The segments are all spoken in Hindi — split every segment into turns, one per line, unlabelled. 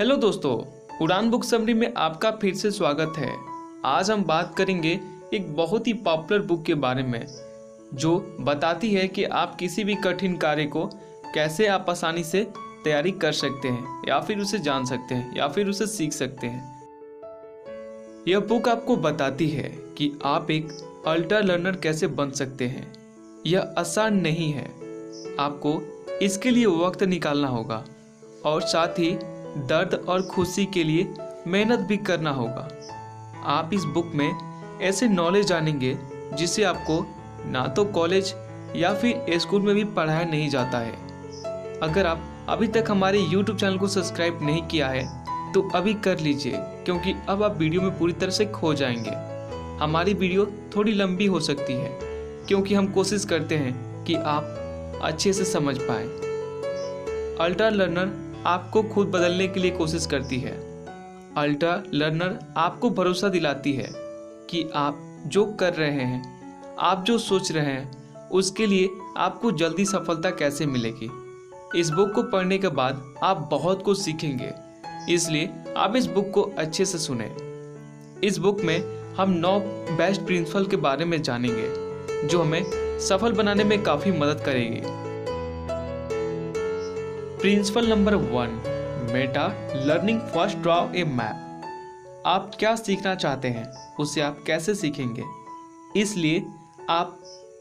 हेलो दोस्तों, उड़ान बुक समरी में आपका फिर से स्वागत है। आज हम बात करेंगे एक बहुत ही पॉपुलर बुक के बारे में जो बताती है कि आप किसी भी कठिन कार्य को कैसे आप आसानी से तैयारी कर सकते हैं या फिर उसे जान सकते हैं या फिर उसे सीख सकते हैं। यह बुक आपको बताती है कि आप एक अल्ट्रा लर्नर कैसे बन सकते हैं। यह आसान नहीं है, आपको इसके लिए वक्त निकालना होगा और साथ ही दर्द और खुशी के लिए मेहनत भी करना होगा। आप इस बुक में ऐसे नॉलेज जानेंगे जिसे आपको ना तो कॉलेज या फिर स्कूल में भी पढ़ाया नहीं जाता है। अगर आप अभी तक हमारे YouTube चैनल को सब्सक्राइब नहीं किया है तो अभी कर लीजिए, क्योंकि अब आप वीडियो में पूरी तरह से खो जाएंगे। हमारी वीडियो थोड़ी लंबी हो सकती है क्योंकि हम कोशिश करते हैं कि आप अच्छे से समझ पाएं। अल्ट्रा लर्नर आपको खुद बदलने के लिए कोशिश करती है। अल्ट्रा लर्नर आपको भरोसा दिलाती है कि आप जो कर रहे हैं, आप जो सोच रहे हैं, उसके लिए आपको जल्दी सफलता कैसे मिलेगी। इस बुक को पढ़ने के बाद आप बहुत कुछ सीखेंगे, इसलिए आप इस बुक को अच्छे से सुने। इस बुक में हम 9 बेस्ट प्रिंसिपल के बारे में जानेंगे जो हमें सफल बनाने में काफ़ी मदद करेगी। Principle number 1, meta learning first draw a map. आप क्या सीखना चाहते हैं उसे आप कैसे सीखेंगे, इसलिए आप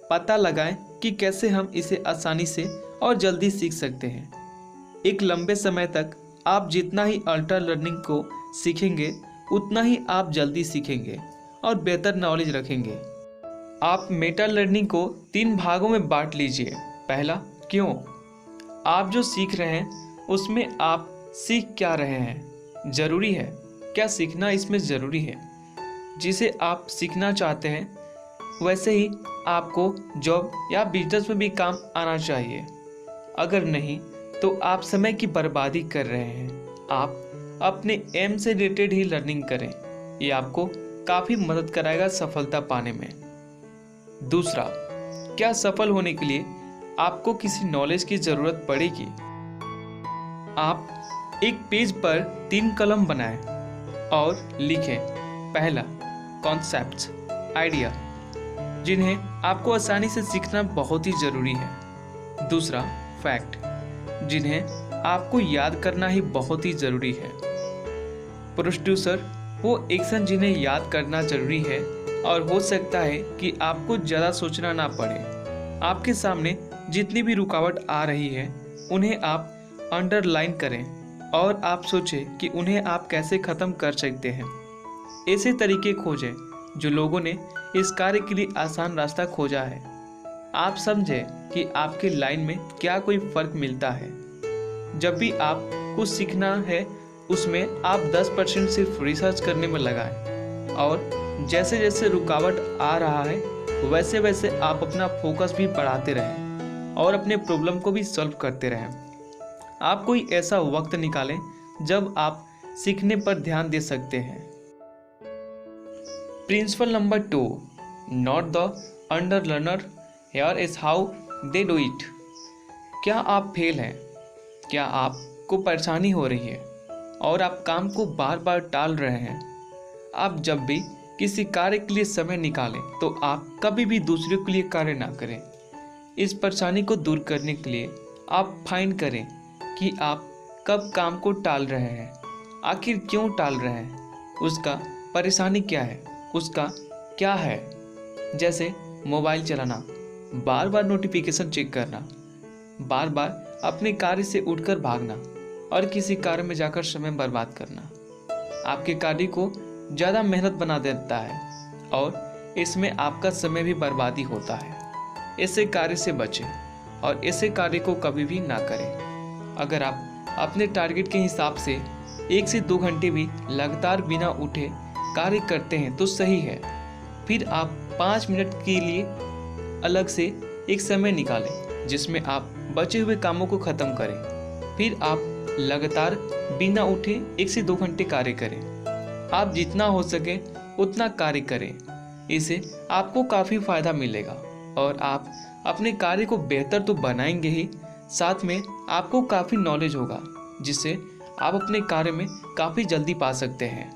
पता लगाएं कि कैसे हम इसे आसानी से और जल्दी सीख सकते हैं। एक लंबे समय तक आप जितना ही अल्ट्रा लर्निंग को सीखेंगे उतना ही आप जल्दी सीखेंगे और बेहतर नॉलेज रखेंगे। आप मेटा लर्निंग को 3 भागों में बांट लीजिए। पहला, क्यों। आप जो सीख रहे हैं उसमें आप सीख क्या रहे हैं, ज़रूरी है क्या सीखना, इसमें ज़रूरी है। जिसे आप सीखना चाहते हैं वैसे ही आपको जॉब या बिजनेस में भी काम आना चाहिए। अगर नहीं तो आप समय की बर्बादी कर रहे हैं। आप अपने एम से रिलेटेड ही लर्निंग करें, ये आपको काफ़ी मदद कराएगा सफलता पाने में। दूसरा, क्या सफल होने के लिए आपको किसी नॉलेज की ज़रूरत पड़ेगी। आप एक पेज पर 3 कलम बनाएं और लिखें। पहला, कॉन्सेप्ट्स, आइडिया, जिन्हें आपको आसानी से सीखना बहुत ही ज़रूरी है। दूसरा, फैक्ट, जिन्हें आपको याद करना ही बहुत ही ज़रूरी है। प्रोड्यूसर, वो एक्शन जिन्हें याद करना ज़रूरी है और हो सकता है कि आपको ज़्यादा सोचना ना पड़े। आपके सामने जितनी भी रुकावट आ रही है उन्हें आप अंडरलाइन करें और आप सोचें कि उन्हें आप कैसे ख़त्म कर सकते हैं। ऐसे तरीके खोजें जो लोगों ने इस कार्य के लिए आसान रास्ता खोजा है। आप समझें कि आपके लाइन में क्या कोई फ़र्क मिलता है। जब भी आप कुछ सीखना है उसमें आप 10% सिर्फ रिसर्च करने में लगाएं और जैसे जैसे रुकावट आ रहा है वैसे वैसे आप अपना फोकस भी बढ़ाते रहें और अपने प्रॉब्लम को भी सॉल्व करते रहें। आप कोई ऐसा वक्त निकालें जब आप सीखने पर ध्यान दे सकते हैं। Principle number 2, not the under learner, here is how they do it. क्या आप फेल हैं? क्या आपको परेशानी हो रही है और आप काम को बार बार टाल रहे हैं? आप जब भी किसी कार्य के लिए समय निकालें तो आप कभी भी दूसरों के लिए कार्य ना करें। इस परेशानी को दूर करने के लिए आप फाइंड करें कि आप कब काम को टाल रहे हैं, आखिर क्यों टाल रहे हैं, उसका परेशानी क्या है, उसका क्या है। जैसे मोबाइल चलाना, बार बार नोटिफिकेशन चेक करना, बार बार अपने कार्य से उठकर भागना और किसी कार्य में जाकर समय बर्बाद करना आपके कार्य को ज़्यादा मेहनत बना देता है और इसमें आपका समय भी बर्बादी होता है। ऐसे कार्य से बचें और ऐसे कार्य को कभी भी ना करें। अगर आप अपने टारगेट के हिसाब से 1 से 2 घंटे भी लगातार बिना उठे कार्य करते हैं तो सही है। फिर आप 5 मिनट के लिए अलग से एक समय निकालें जिसमें आप बचे हुए कामों को ख़त्म करें। फिर आप लगातार बिना उठे 1 से 2 घंटे कार्य करें। आप जितना हो सके उतना कार्य करें, इससे आपको काफ़ी फ़ायदा मिलेगा और आप अपने कार्य को बेहतर तो बनाएंगे ही, साथ में आपको काफ़ी नॉलेज होगा जिससे आप अपने कार्य में काफ़ी जल्दी पा सकते हैं।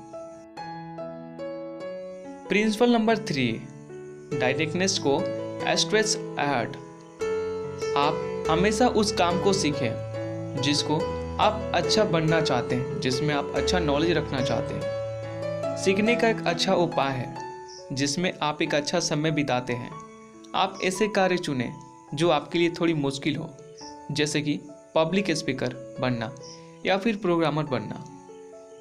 प्रिंसिपल नंबर 3, डायरेक्टनेस को स्ट्रेच अहेड। आप हमेशा उस काम को सीखें जिसको आप अच्छा बनना चाहते हैं, जिसमें आप अच्छा नॉलेज रखना चाहते हैं। सीखने का एक अच्छा उपाय है जिसमें आप एक अच्छा समय बिताते हैं। आप ऐसे कार्य चुनें जो आपके लिए थोड़ी मुश्किल हो, जैसे कि पब्लिक स्पीकर बनना या फिर प्रोग्रामर बनना।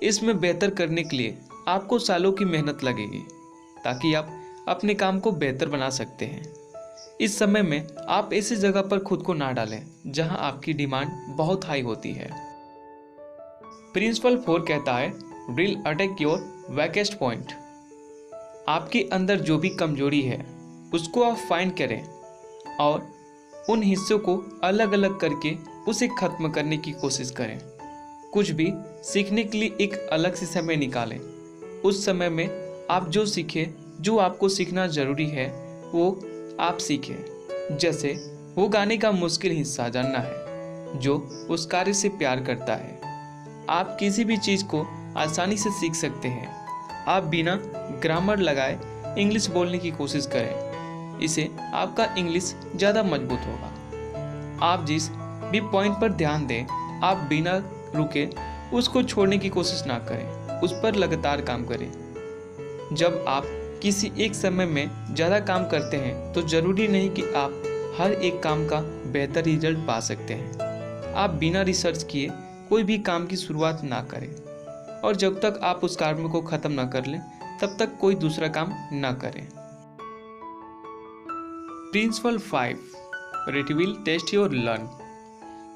इसमें बेहतर करने के लिए आपको सालों की मेहनत लगेगी ताकि आप अपने काम को बेहतर बना सकते हैं। इस समय में आप ऐसी जगह पर खुद को ना डालें जहां आपकी डिमांड बहुत हाई होती है। प्रिंसिपल 4 कहता है, will attack your weakest point. आपके अंदर जो भी कमजोरी है उसको आप फाइंड करें और उन हिस्सों को अलग अलग करके उसे खत्म करने की कोशिश करें। कुछ भी सीखने के लिए एक अलग से समय निकालें। उस समय में आप जो सीखें, जो आपको सीखना जरूरी है वो आप सीखें। जैसे वो गाने का मुश्किल हिस्सा जानना है जो उस कार्य से प्यार करता है। आप किसी भी चीज़ को आसानी से सीख सकते हैं। आप बिना ग्रामर लगाए इंग्लिश बोलने की कोशिश करें, इससे आपका इंग्लिश ज़्यादा मजबूत होगा। आप जिस भी पॉइंट पर ध्यान दें, आप बिना रुके उसको छोड़ने की कोशिश ना करें, उस पर लगातार काम करें। जब आप किसी एक समय में ज़्यादा काम करते हैं तो ज़रूरी नहीं कि आप हर एक काम का बेहतर रिजल्ट पा सकते हैं। आप बिना रिसर्च किए कोई भी काम की शुरुआत ना करें और जब तक आप उस काम को ख़त्म ना कर लें तब तक कोई दूसरा काम ना करें। Principle 5, it will test your learn.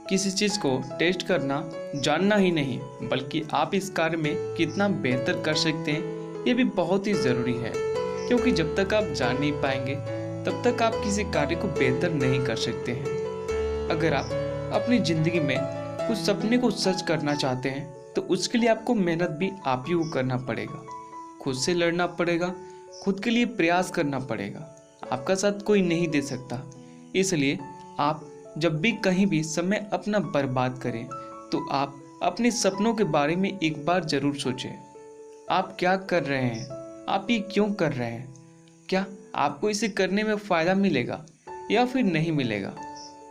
किसी चीज़ को टेस्ट करना जानना ही नहीं बल्कि आप इस कार्य में कितना बेहतर कर सकते हैं ये भी बहुत ही ज़रूरी है, क्योंकि जब तक आप जान नहीं पाएंगे तब तक आप किसी कार्य को बेहतर नहीं कर सकते हैं। अगर आप अपनी ज़िंदगी में कुछ सपने को सच करना चाहते हैं तो उसके लिए आपको मेहनत भी आप ही को करना पड़ेगा, खुद से लड़ना पड़ेगा, खुद के लिए प्रयास करना पड़ेगा। आपका साथ कोई नहीं दे सकता। इसलिए आप जब भी कहीं भी समय अपना बर्बाद करें तो आप अपने सपनों के बारे में एक बार ज़रूर सोचें। आप क्या कर रहे हैं, आप ये क्यों कर रहे हैं, क्या आपको इसे करने में फ़ायदा मिलेगा या फिर नहीं मिलेगा।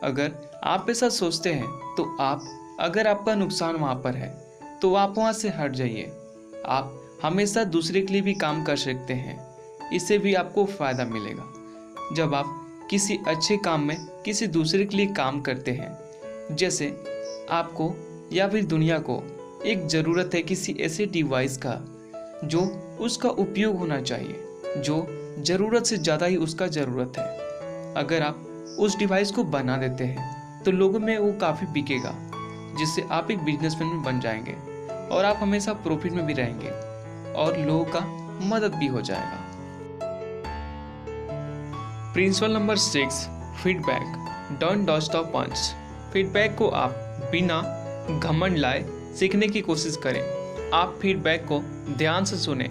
अगर आप ऐसा सोचते हैं तो अगर आपका नुकसान वहाँ पर है तो आप वहाँ से हट जाइए। आप हमेशा दूसरे के लिए भी काम कर सकते हैं, इससे भी आपको फ़ायदा मिलेगा। जब आप किसी अच्छे काम में किसी दूसरे के लिए काम करते हैं, जैसे आपको या फिर दुनिया को एक ज़रूरत है किसी ऐसे डिवाइस का जो उसका उपयोग होना चाहिए, जो ज़रूरत से ज़्यादा ही उसका ज़रूरत है। अगर आप उस डिवाइस को बना देते हैं तो लोगों में वो काफ़ी बिकेगा, जिससे आप एक बिजनेसमैन बन जाएंगे और आप हमेशा प्रॉफिट में भी रहेंगे और लोगों का मदद भी हो जाएगा। Principle number 6, feedback, don't dodge the punch. Feedback को आप बिना घमंड लाए सीखने की कोशिश करें। आप फीडबैक को ध्यान से सुनें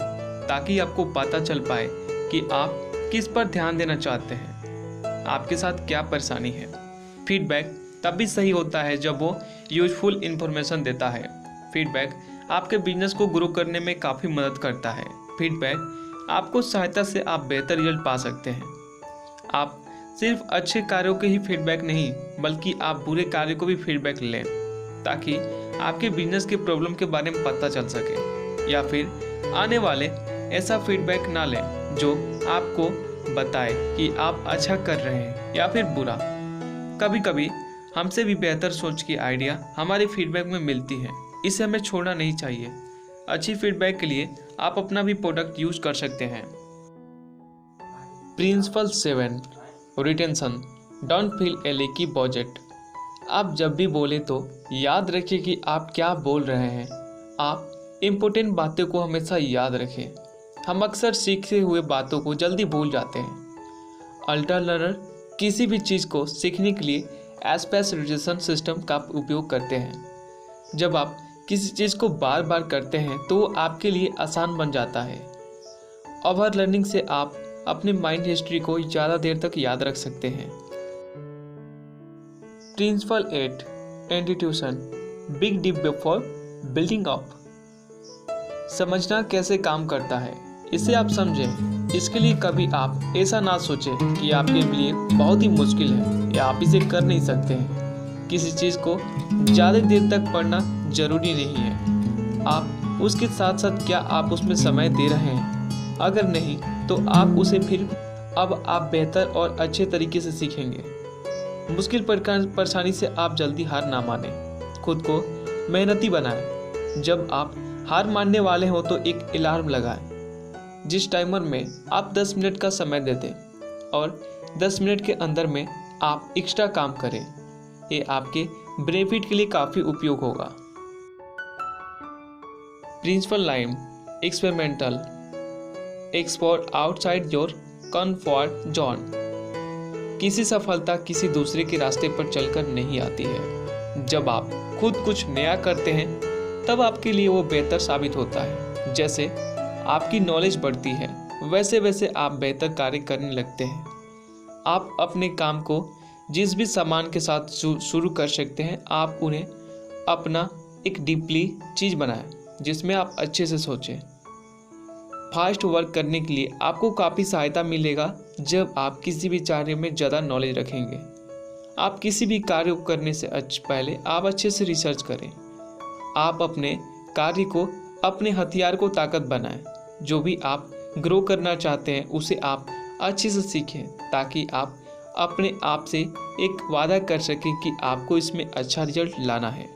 ताकि आपको पता चल पाए कि आप किस पर ध्यान देना चाहते हैं, आपके साथ क्या परेशानी है। फीडबैक तभी सही होता है जब वो यूजफुल इन्फॉर्मेशन देता है। फीडबैक आपके बिजनेस को ग्रो करने में काफ़ी मदद करता है। फीडबैक आपको सहायता से आप बेहतर रिजल्ट पा सकते हैं। आप सिर्फ अच्छे कार्यों के ही फीडबैक नहीं बल्कि आप बुरे कार्य को भी फीडबैक लें ताकि आपके बिजनेस के प्रॉब्लम के बारे में पता चल सके, या फिर आने वाले ऐसा फीडबैक ना लें जो आपको बताए कि आप अच्छा कर रहे हैं या फिर बुरा। कभी कभी हमसे भी बेहतर सोच की आइडिया हमारे फीडबैक में मिलती है, इसे हमें छोड़ना नहीं चाहिए। अच्छी फीडबैक के लिए आप अपना भी प्रोडक्ट यूज कर सकते हैं। Principle 7, retention, don't feel a leaky budget. आप जब भी बोले तो याद रखिए कि आप क्या बोल रहे हैं। आप इम्पोर्टेंट बातें को हमेशा याद रखें। हम अक्सर सीखे हुए बातों को जल्दी भूल जाते हैं। अल्ट्रा लर्नर किसी भी चीज़ को सीखने के लिए स्पेशलाइजेशन सिस्टम का उपयोग करते हैं। जब आप किसी चीज़ को बार बार करते हैं तो वो आपके लिए आसान बन जाता है। ओवर लर्निंग से आप अपने माइंड हिस्ट्री को ज़्यादा देर तक याद रख सकते हैं। Principle 8, institution, big deep before building up, समझना कैसे काम करता है, इसे आप समझें। इसके लिए कभी आप ऐसा ना सोचें कि आपके लिए बहुत ही मुश्किल है या आप इसे कर नहीं सकते हैं। किसी चीज़ को ज़्यादा देर तक पढ़ना ज़रूरी नहीं है। आप उसके साथ साथ क्या आप उसमें समय दे रहे हैं? अगर नहीं तो आप उसे फिर अब आप बेहतर और अच्छे तरीके से सीखेंगे। मुश्किल परेशानी से आप जल्दी हार ना मानें, खुद को मेहनती बनाएं। जब आप हार मानने वाले हो तो एक अलार्म लगाएं, जिस टाइमर में आप 10 मिनट का समय देते और 10 मिनट के अंदर में आप एक्स्ट्रा काम करें। ये आपके बेनिफिट के लिए काफ़ी उपयोग होगा। Principle nine, experimental, explore outside your comfort zone. किसी सफलता किसी दूसरे के रास्ते पर चलकर नहीं आती है। जब आप खुद कुछ नया करते हैं तब आपके लिए वो बेहतर साबित होता है। जैसे आपकी नॉलेज बढ़ती है वैसे वैसे आप बेहतर कार्य करने लगते हैं। आप अपने काम को जिस भी सामान के साथ शुरू कर सकते हैं, आप उन्हें अपना एक डीपली चीज़ बनाएं जिसमें आप अच्छे से सोचें। फास्ट वर्क करने के लिए आपको काफ़ी सहायता मिलेगा जब आप किसी भी कार्य में ज़्यादा नॉलेज रखेंगे। आप किसी भी कार्य को करने से पहले आप अच्छे से रिसर्च करें। आप अपने कार्य को, अपने हथियार को ताकत बनाएं। जो भी आप ग्रो करना चाहते हैं उसे आप अच्छे से सीखें ताकि आप अपने आप से एक वादा कर सकें कि आपको इसमें अच्छा रिजल्ट लाना है।